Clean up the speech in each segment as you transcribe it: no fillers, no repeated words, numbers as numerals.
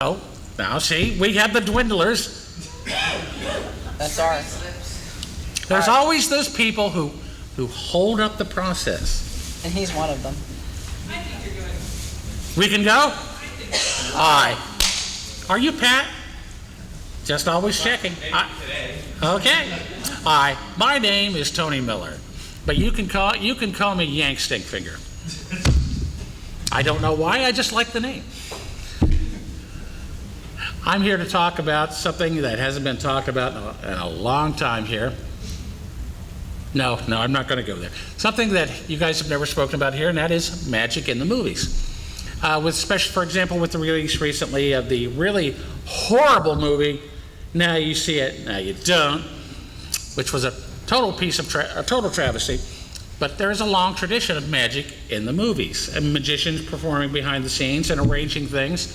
Oh, now see, we have the dwindlers. That's ours. There's always those people who hold up the process. And he's one of them. We can go? Aye. Are you Pat? Just always checking. Okay. Aye. My name is Tony Miller, but you can call me Yank Stinkfinger. I don't know why, I just like the name. I'm here to talk about something that hasn't been talked about in a long time here. No, I'm not going to go there. Something that you guys have never spoken about here, and that is magic in the movies. For example, with the release recently of the really horrible movie, Now You See It, Now You Don't, which was a total travesty. But there is a long tradition of magic in the movies, and magicians performing behind the scenes and arranging things.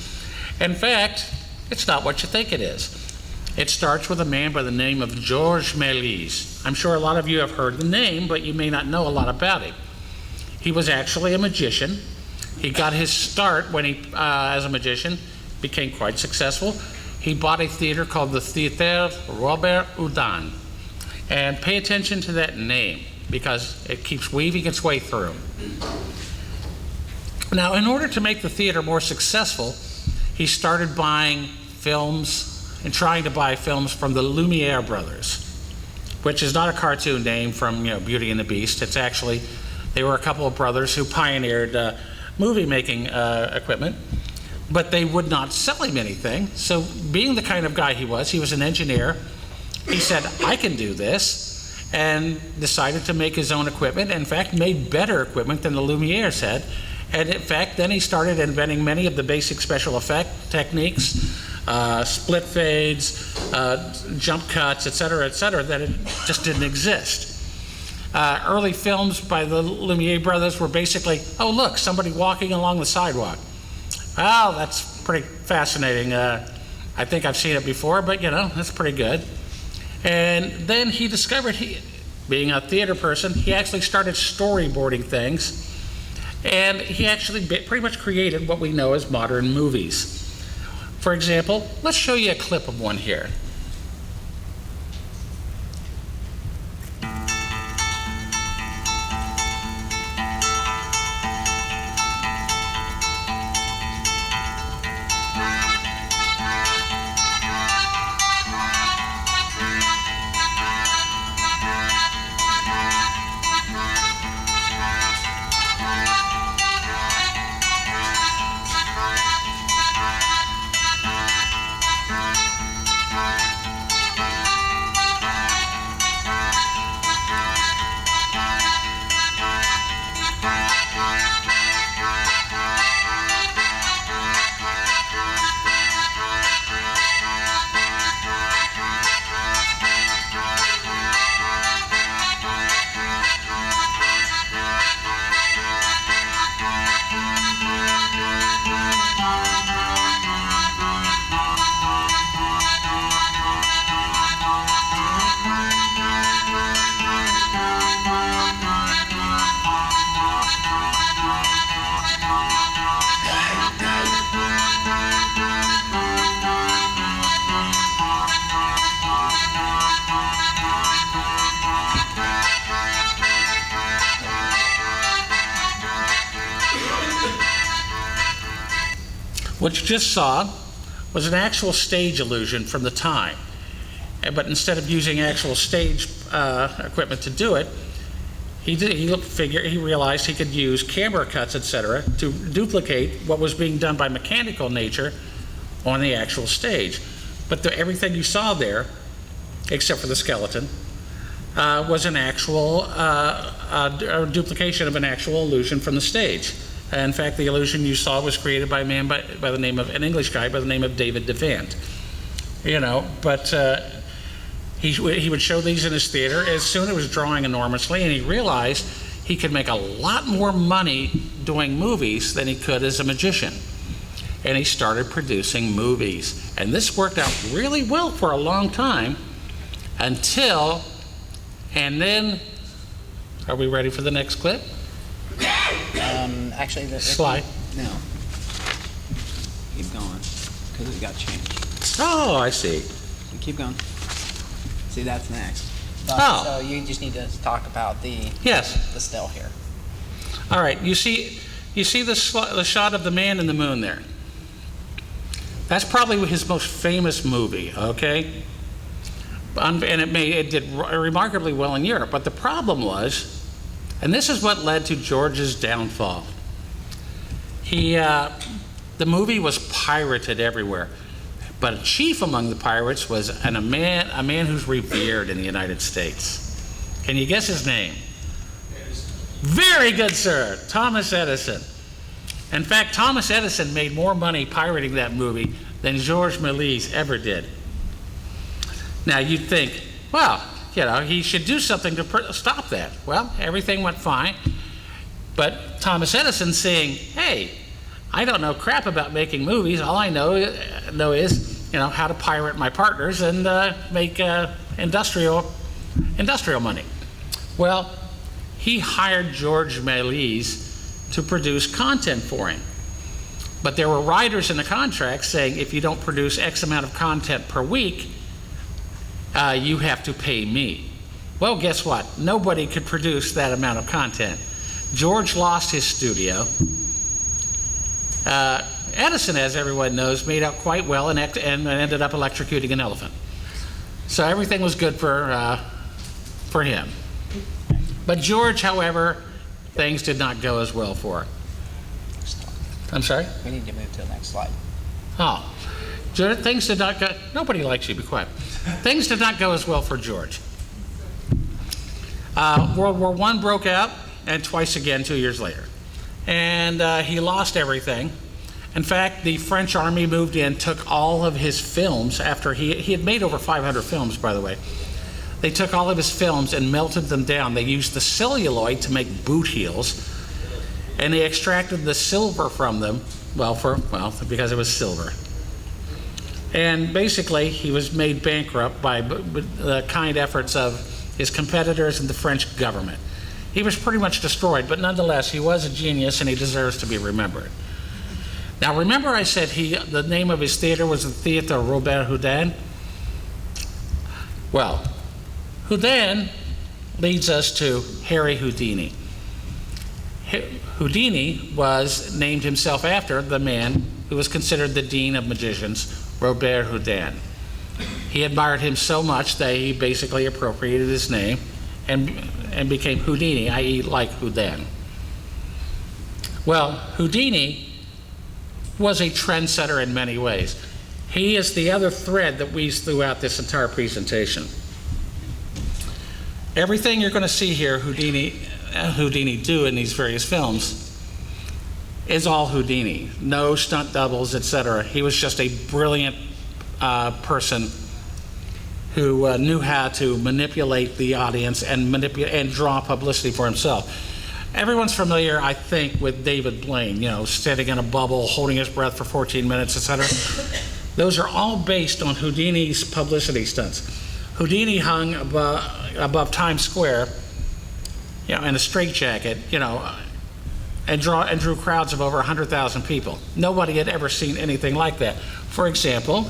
In fact, it's not what you think it is. It starts with a man by the name of Georges Méliès. I'm sure a lot of you have heard the name, but you may not know a lot about him. He was actually a magician. He got his start when he, as a magician, became quite successful. He bought a theater called the Théâtre Robert Houdin. And pay attention to that name, because it keeps weaving its way through. Now, in order to make the theater more successful, he started buying films and trying to buy films from the Lumiere brothers, which is not a cartoon name from Beauty and the Beast. It's actually, they were a couple of brothers who pioneered movie making equipment, but they would not sell him anything. So being the kind of guy he was an engineer. He said, I can do this, and decided to make his own equipment. In fact, made better equipment than the Lumieres had. And in fact, then he started inventing many of the basic special effect techniques, split fades, jump cuts, et cetera, that it just didn't exist. Early films by the Lumiere brothers were basically, oh look, somebody walking along the sidewalk. Well, that's pretty fascinating. I think I've seen it before, but that's pretty good. And then he discovered, being a theater person, he actually started storyboarding things. And he actually pretty much created what we know as modern movies. For example, let's show you a clip of one here. What you just saw was an actual stage illusion from the time. But instead of using actual stage equipment to do it, he realized he could use camera cuts, etc., to duplicate what was being done by mechanical nature on the actual stage. But everything you saw there, except for the skeleton, was an actual a duplication of an actual illusion from the stage. In fact, the illusion you saw was created by a man by the name of an English guy by the name of David Devant. But he would show these in his theater. As soon as it was drawing enormously, and he realized he could make a lot more money doing movies than he could as a magician. And he started producing movies. And this worked out really well for a long time and then, are we ready for the next clip? Actually, Slide. No. Keep going. because it got changed. Oh, I see. So keep going. See, that's next. Oh. So you just need to talk about the Yes. still here. All right. You see the shot of the man in the moon there. That's probably his most famous movie. Okay. And it did remarkably well in Europe. But the problem was, and this is what led to George's downfall. The movie was pirated everywhere. But chief among the pirates was a man who's revered in the United States. Can you guess his name? Very good, sir. Thomas Edison. In fact, Thomas Edison made more money pirating that movie than Georges Méliès ever did. Now you'd think, well, he should do something to stop that. Well, everything went fine. But Thomas Edison saying, hey, I don't know crap about making movies. All I know is, how to pirate my partners and make industrial money. Well, he hired Georges Méliès to produce content for him. But there were riders in the contract saying, if you don't produce X amount of content per week, you have to pay me. Well, guess what? Nobody could produce that amount of content. George lost his studio. Edison, as everyone knows, made out quite well and ended up electrocuting an elephant. So everything was good for him. But George, however, things did not go as well for him. I'm sorry? We need to move to the next slide. Oh. Things did not go, nobody likes you, be quiet. Things did not go as well for George. World War I broke out, and twice again 2 years later. And he lost everything. In fact, the French army moved in, took all of his films after he had made over 500 films, by the way. They took all of his films and melted them down. They used the celluloid to make boot heels, and they extracted the silver from them, because it was silver. And basically, he was made bankrupt by the kind efforts of his competitors and the French government. He was pretty much destroyed, but nonetheless, he was a genius and he deserves to be remembered. Now, remember I said the name of his theater was the Theatre Robert Houdin? Well, Houdin leads us to Harry Houdini. Houdini was named himself after the man who was considered the dean of magicians, Robert Houdin. He admired him so much that he basically appropriated his name and became Houdini, i.e. like Houdin. Well, Houdini was a trendsetter in many ways. He is the other thread that weaves throughout this entire presentation. Everything you're going to see here Houdini do in these various films is all Houdini. No stunt doubles, etc. He was just a brilliant person who knew how to manipulate the audience and draw publicity for himself. Everyone's familiar, I think, with David Blaine, standing in a bubble, holding his breath for 14 minutes, etc. Those are all based on Houdini's publicity stunts. Houdini hung above Times Square, in a straitjacket, and drew crowds of over 100,000 people. Nobody had ever seen anything like that. For example,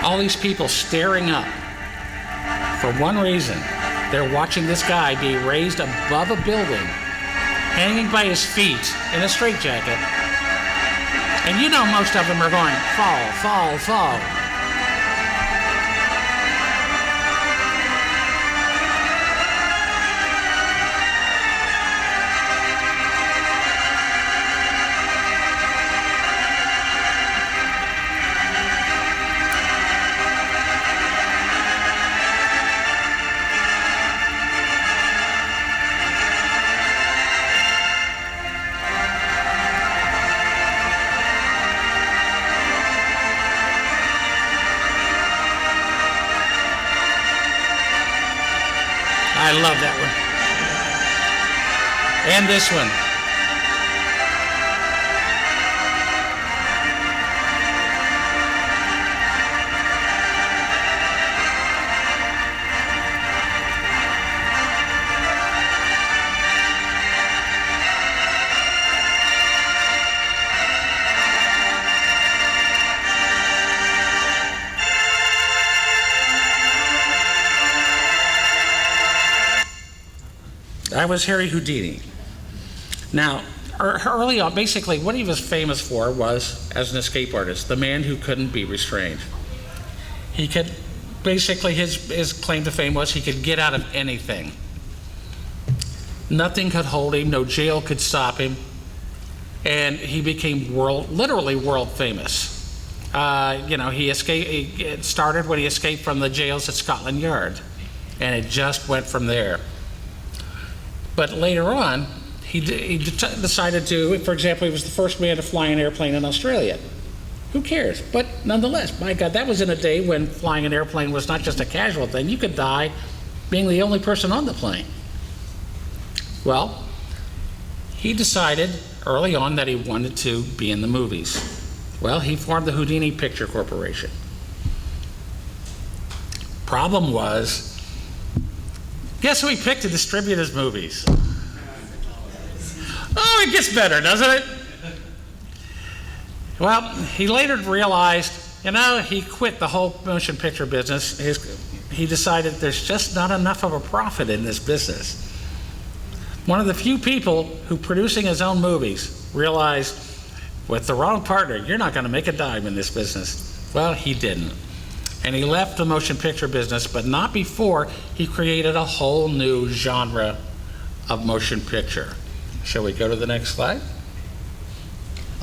all these people staring up for one reason. They're watching this guy be raised above a building, hanging by his feet in a straitjacket. And most of them are going, fall, fall, fall. I love that one. And this one. That was Harry Houdini. Now, early on, basically what he was famous for was, as an escape artist, the man who couldn't be restrained. He could, basically his claim to fame was he could get out of anything. Nothing could hold him, no jail could stop him, and he became literally world famous. It started when he escaped from the jails at Scotland Yard, and it just went from there. But later on, he decided to, for example, he was the first man to fly an airplane in Australia. Who cares? But nonetheless, my God, that was in a day when flying an airplane was not just a casual thing. You could die being the only person on the plane. Well, he decided early on that he wanted to be in the movies. Well, he formed the Houdini Picture Corporation. Problem was, guess who he picked to distribute his movies? Oh, it gets better, doesn't it? Well, he later realized, he quit the whole motion picture business. He decided there's just not enough of a profit in this business. One of the few people who producing his own movies realized, with the wrong partner, you're not going to make a dime in this business. Well, he didn't. And he left the motion picture business, but not before he created a whole new genre of motion picture. Shall we go to the next slide?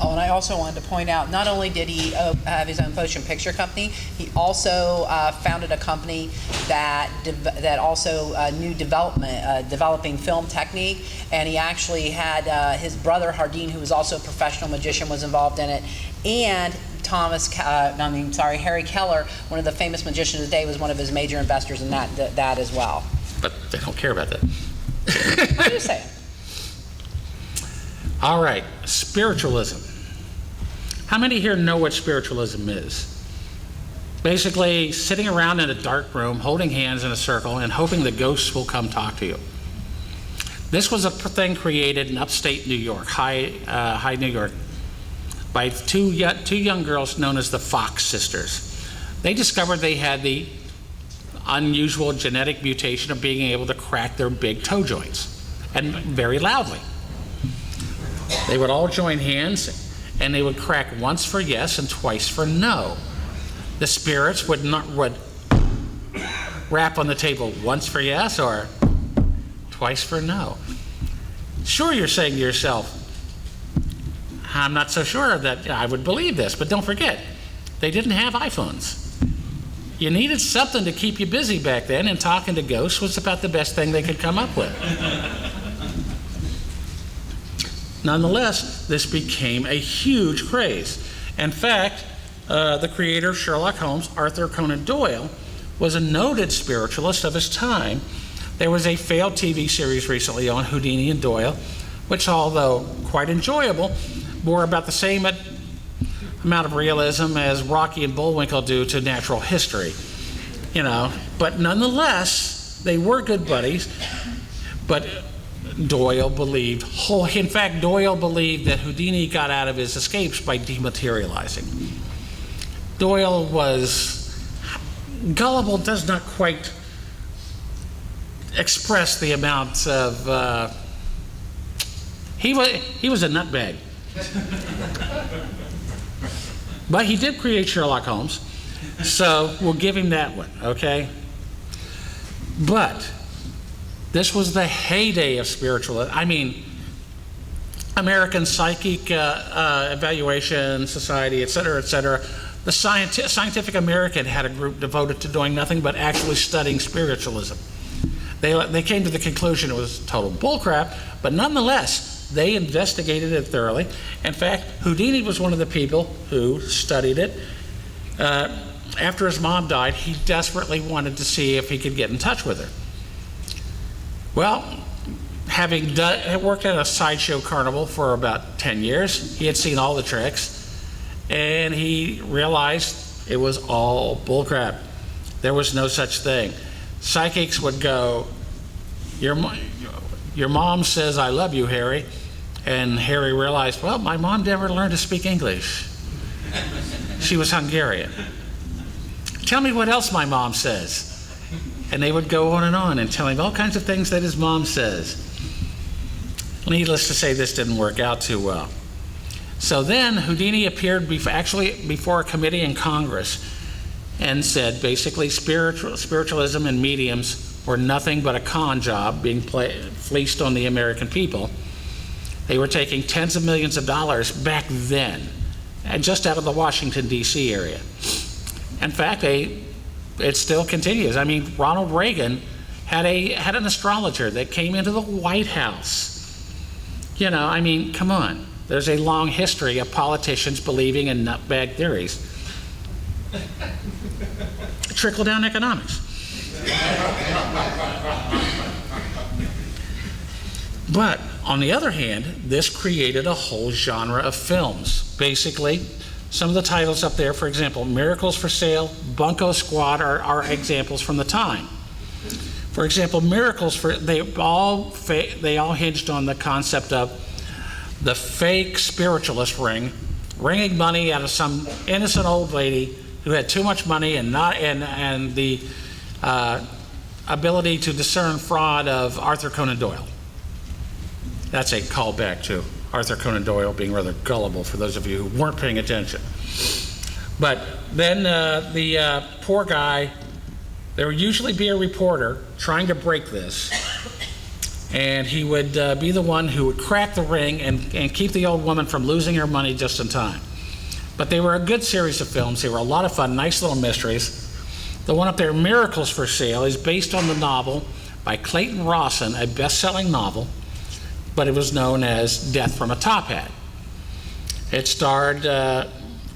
Oh, and I also wanted to point out, not only did he have his own motion picture company, he also founded a company that also knew developing film technique, and he actually had his brother Hardin, who was also a professional magician, was involved in it, and Harry Keller, one of the famous magicians of the day, was one of his major investors in that as well. But they don't care about that. I'm just saying. All right, spiritualism. How many here know what spiritualism is? Basically, sitting around in a dark room, holding hands in a circle, and hoping the ghosts will come talk to you. This was a thing created in upstate New York, high New York, by two young girls known as the Fox sisters. They discovered they had the unusual genetic mutation of being able to crack their big toe joints, and very loudly. They would all join hands, and they would crack once for yes and twice for no. The spirits would rap on the table once for yes or twice for no. Sure, you're saying to yourself, I'm not so sure that I would believe this, but don't forget, they didn't have iPhones. You needed something to keep you busy back then, and talking to ghosts was about the best thing they could come up with. Nonetheless, this became a huge craze. In fact, the creator of Sherlock Holmes, Arthur Conan Doyle, was a noted spiritualist of his time. There was a failed TV series recently on Houdini and Doyle, which, although quite enjoyable, bore about the same amount of realism as Rocky and Bullwinkle do to natural history. But nonetheless, they were good buddies. But Doyle believed that Houdini got out of his escapes by dematerializing. Doyle was gullible, does not quite express the amount of, he was a nutbag. But he did create Sherlock Holmes, so we'll give him that one, okay? But this was the heyday of spiritualism. American Psychic Evaluation Society, et cetera, the Scientific American had a group devoted to doing nothing but actually studying spiritualism. They came to the conclusion it was total bullcrap, but nonetheless, they investigated it thoroughly. In fact, Houdini was one of the people who studied it. After his mom died, he desperately wanted to see if he could get in touch with her. Well, having worked at a sideshow carnival for about 10 years, he had seen all the tricks, and he realized it was all bullcrap. There was no such thing. Psychics would go, your mom says, I love you, Harry. And Harry realized, well, my mom never learned to speak English. She was Hungarian. Tell me what else my mom says. And they would go on and tell him all kinds of things that his mom says. Needless to say, this didn't work out too well. So then Houdini appeared before a committee in Congress and said basically spiritualism and mediums were nothing but a con job being fleeced on the American people. They were taking tens of millions of dollars back then, and just out of the Washington, D.C. area. In fact, it still continues. I mean, Ronald Reagan had an astrologer that came into the White House. You know, I mean, come on. There's a long history of politicians believing in nutbag theories. Trickle-down economics. But on the other hand, this created a whole genre of films. Basically, some of the titles up there, for example, Miracles for Sale, Bunko Squad are examples from the time. For example, they all hinged on the concept of the fake spiritualist ring, wringing money out of some innocent old lady who had too much money and the ability to discern fraud of Arthur Conan Doyle. That's a callback to Arthur Conan Doyle being rather gullible for those of you who weren't paying attention. But then the poor guy, there would usually be a reporter trying to break this, and he would be the one who would crack the ring and keep the old woman from losing her money just in time. But they were a good series of films. They were a lot of fun, nice little mysteries. The one up there, Miracles for Sale, is based on the novel by Clayton Rawson, a best-selling novel, but it was known as Death from a Top Hat. It starred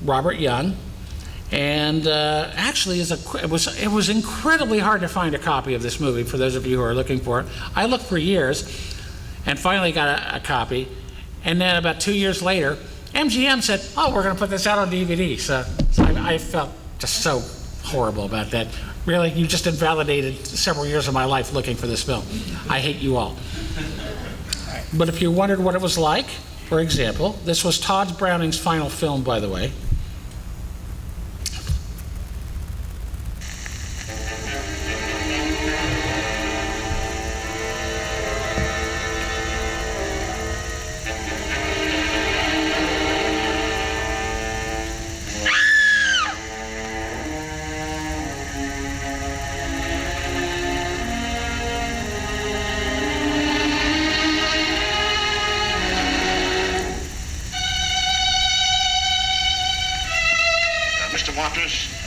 Robert Young, and actually it was incredibly hard to find a copy of this movie for those of you who are looking for it. I looked for years and finally got a copy, and then about 2 years later, MGM said, oh, we're going to put this out on DVD. So I felt just so horrible about that. Really, you just invalidated several years of my life looking for this film. I hate you all. But if you wondered what it was like, for example, this was Todd Browning's final film, by the way.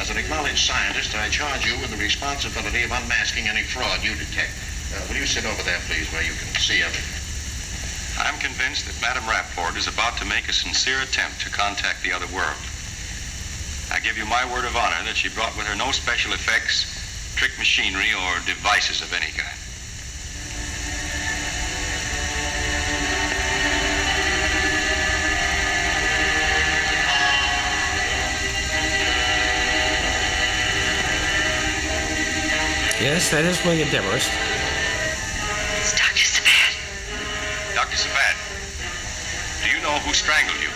As an acknowledged scientist, I charge you with the responsibility of unmasking any fraud you detect. Will you sit over there, please, where you can see everything? I'm convinced that Madame Rapport is about to make a sincere attempt to contact the other world. I give you my word of honor that she brought with her no special effects, trick machinery, or devices of any kind. Yes, that is William Demarest. It's Dr. Sabat. Dr. Sabat, do you know who strangled you?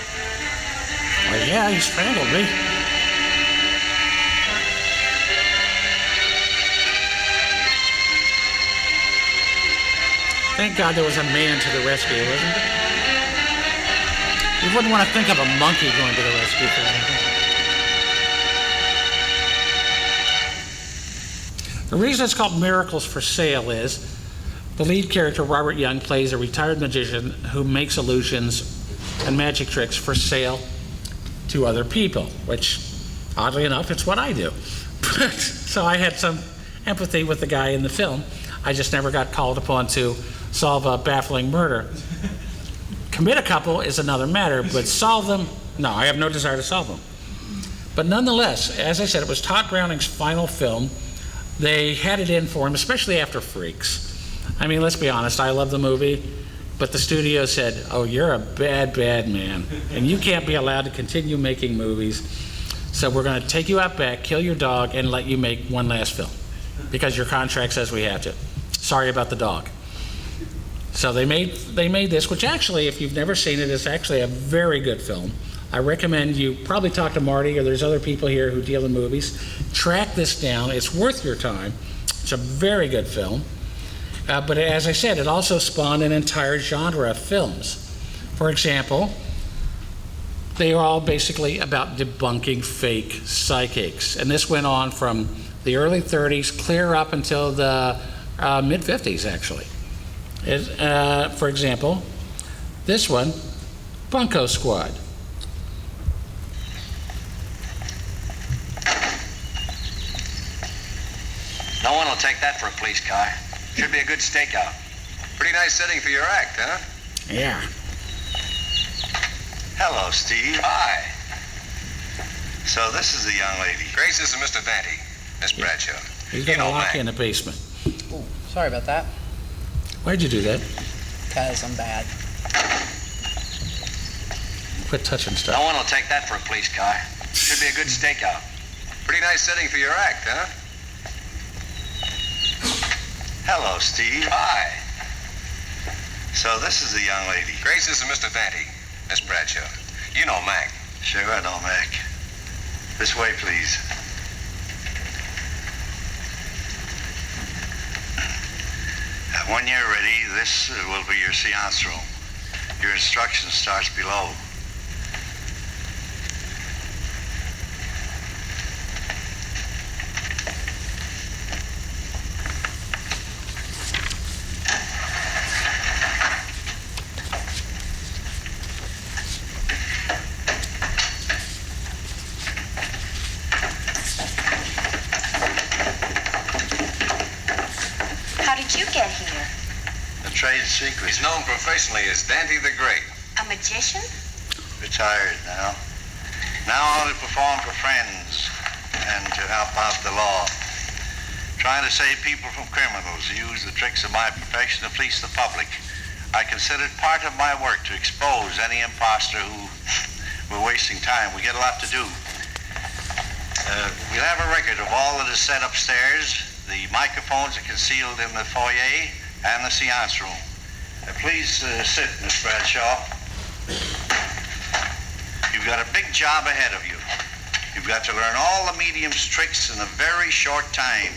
Well, yeah, he strangled me. Thank God there was a man to the rescue, wasn't there? You wouldn't want to think of a monkey going to the rescue for anything. The reason it's called Miracles for Sale is the lead character, Robert Young, plays a retired magician who makes illusions and magic tricks for sale to other people, which, oddly enough, it's what I do. So I had some empathy with the guy in the film. I just never got called upon to solve a baffling murder. Commit a couple is another matter, but solve them, no, I have no desire to solve them. But nonetheless, as I said, it was Todd Browning's final film. They had it in for him, especially after Freaks. I mean, let's be honest, I love the movie, but the studio said, oh, you're a bad, bad man, and you can't be allowed to continue making movies, so we're going to take you out back, kill your dog, and let you make one last film, because your contract says we have to. Sorry about the dog. So they made this, which actually, if you've never seen it, is actually a very good film. I recommend you probably talk to Marty, or there's other people here who deal in movies. Track this down. It's worth your time. It's a very good film. But as I said, it also spawned an entire genre of films. For example, they are all basically about debunking fake psychics. And this went on from the early 30s clear up until the mid-50s, actually. For example, this one, Bunko Squad. No one will take that for a police car. Should be a good stakeout. Pretty nice setting for your act, huh? Yeah. Hello, Steve. Hi. So this is the young lady. Grace, this is Mr. Vanty. Miss Bradshaw. He's going to lock you in the basement. Ooh, sorry about that, Why'd you do that? because I'm bad. Quit touching stuff. No one will take that for a police car. Should be a good stakeout. Pretty nice setting for your act, huh? Hello, Steve. Hi. So this is the young lady. Grace, this is Mr. Vanty. Miss Bradshaw. You know Mac. Sure, I know Mac. This way, please. When you're ready, this will be your seance room. Your instruction starts below. How did you get here? The trade secret. He's known professionally as Dante the Great. A magician? Retired now. Now only perform for friends and to help out the law. Trying to save people from criminals who use the tricks of my profession to fleece the public. I consider it part of my work to expose any imposter who we're wasting time. We get a lot to do. We'll have a record of all that is said upstairs. The microphones are concealed in the foyer and the seance room. Please sit, Miss Bradshaw. You've got a big job ahead of you. You've got to learn all the medium's tricks in a very short time.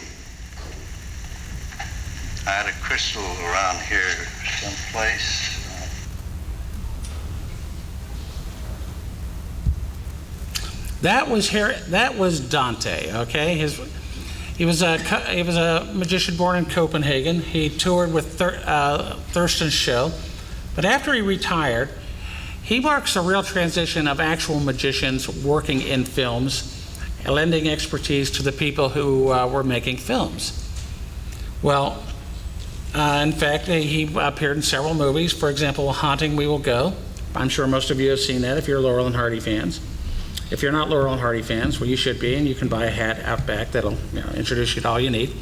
I had a crystal around here someplace. That was Dante. Okay, he was a magician born in Copenhagen. He toured with Thurston's show, but after he retired, he marks a real transition of actual magicians working in films, lending expertise to the people who were making films. Well, in fact, he appeared in several movies. For example, Haunting We Will Go. I'm sure most of you have seen that if you're Laurel and Hardy fans. If you're not Laurel and Hardy fans, well, you should be, and you can buy a hat out back that'll introduce you to all you need.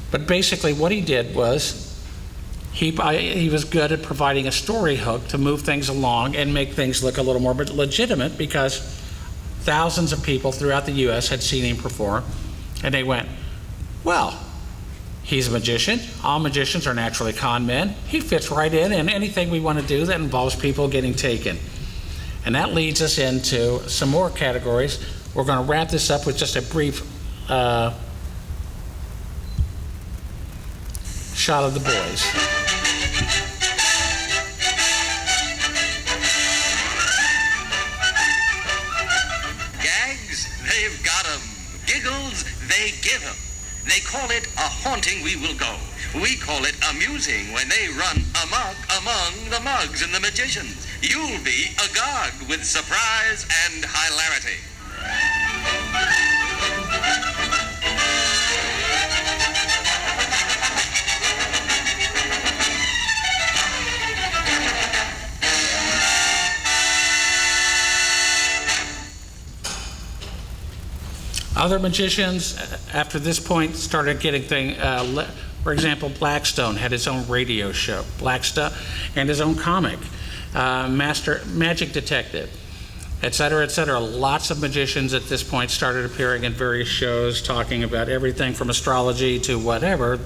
But basically what he did was he was good at providing a story hook to move things along and make things look a little more legitimate, because thousands of people throughout the U.S. had seen him perform, and they went, well, he's a magician. All magicians are naturally con men. He fits right in anything we want to do that involves people getting taken. And that leads us into some more categories. We're going to wrap this up with just a brief shot of the boys. Gags, they've got 'em. Giggles, they give 'em. They call it a haunting we will go. We call it amusing when they run amok among the mugs and the magicians. You'll be agog with surprise and hilarity. Other magicians, after this point, started getting things. For example, Blackstone had his own radio show, Blackstone, and his own comic, Master Magic Detective, et cetera, et cetera. Lots of magicians at this point started appearing in various shows, talking about everything from astrology to whatever,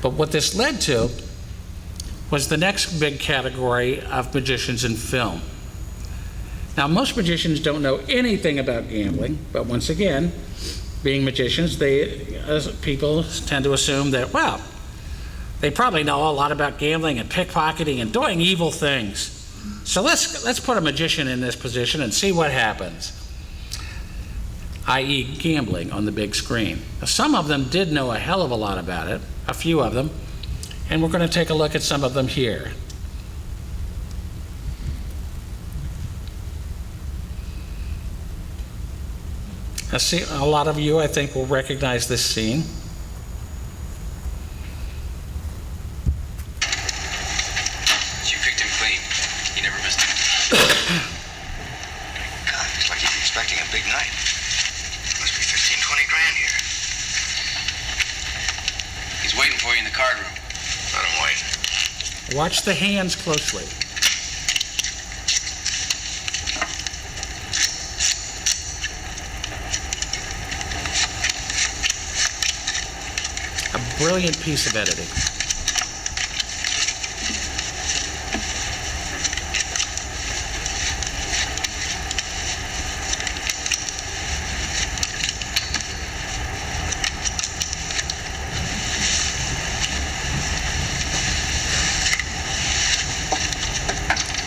But what this led to was the next big category of magicians in film. Now, most magicians don't know anything about gambling, but once again, being magicians, people tend to assume that, well, they probably know a lot about gambling and pickpocketing and doing evil things. So let's put a magician in this position and see what happens, i.e. gambling on the big screen. Now, some of them did know a hell of a lot about it, a few of them, and we're going to take a look at some of them here. Now, see, a lot of you, I think, will recognize this scene. She picked him clean. He never missed it. God, it's like he's expecting a big night. Must be 15, 20 grand here. He's waiting for you in the card room. Let him wait. Watch the hands closely. A brilliant piece of editing.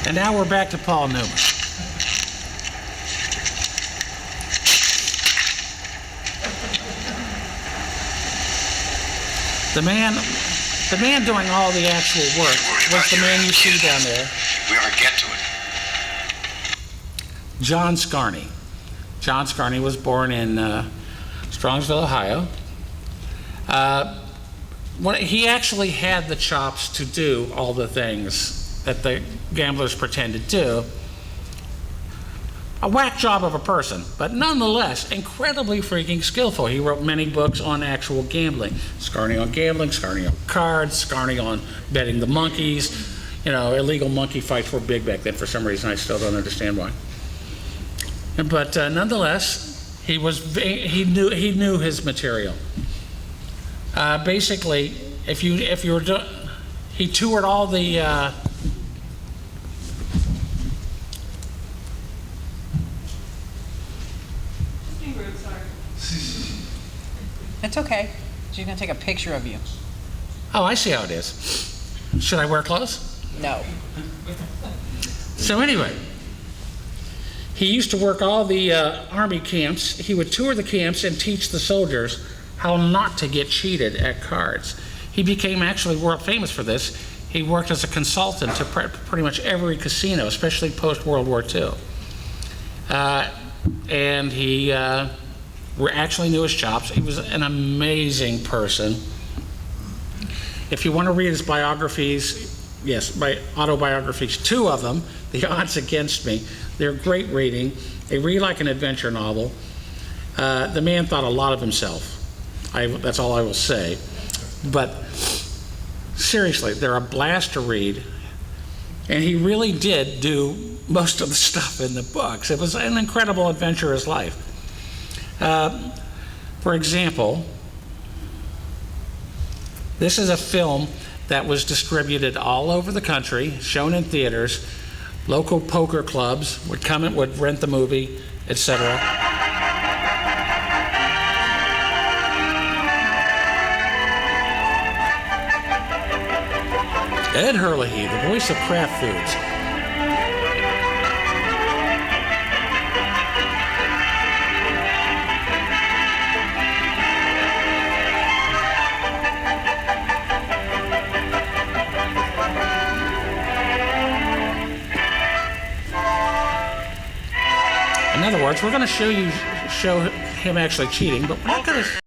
And now we're back to Paul Newman. The man doing all the actual work was the man you see down there, We ought to get to it. John Scarney. John Scarney was born in Strongsville, Ohio. He actually had the chops to do all the things that the gamblers pretend to do. A whack job of a person, but nonetheless incredibly freaking skillful. He wrote many books on actual gambling. Scarney on gambling, Scarney on cards, Scarney on betting the monkeys. You know, illegal monkey fights were big back then for some reason. I still don't understand why. But nonetheless, he knew his material. Basically, he toured all the It's okay. She's going to take a picture of you. Oh, I see how it is. Should I wear clothes? No. So anyway, he used to work all the army camps. He would tour the camps and teach the soldiers how not to get cheated at cards. He became actually world famous for this. He worked as a consultant to pretty much every casino, especially post-World War II. And he actually knew his chops. He was an amazing person. If you want to read his biographies, yes, autobiographies, 2 of them, The Odds Against Me, they're great reading. They read like an adventure novel. The man thought a lot of himself. That's all I will say. But seriously, they're a blast to read. And he really did do most of the stuff in the books. It was an incredible adventurous life. For example, this is a film that was distributed all over the country, shown in theaters. Local poker clubs would come and would rent the movie, etc. Ed Herlihy, the voice of Kraft Foods. In other words, we're going to show him actually cheating, but we're not going to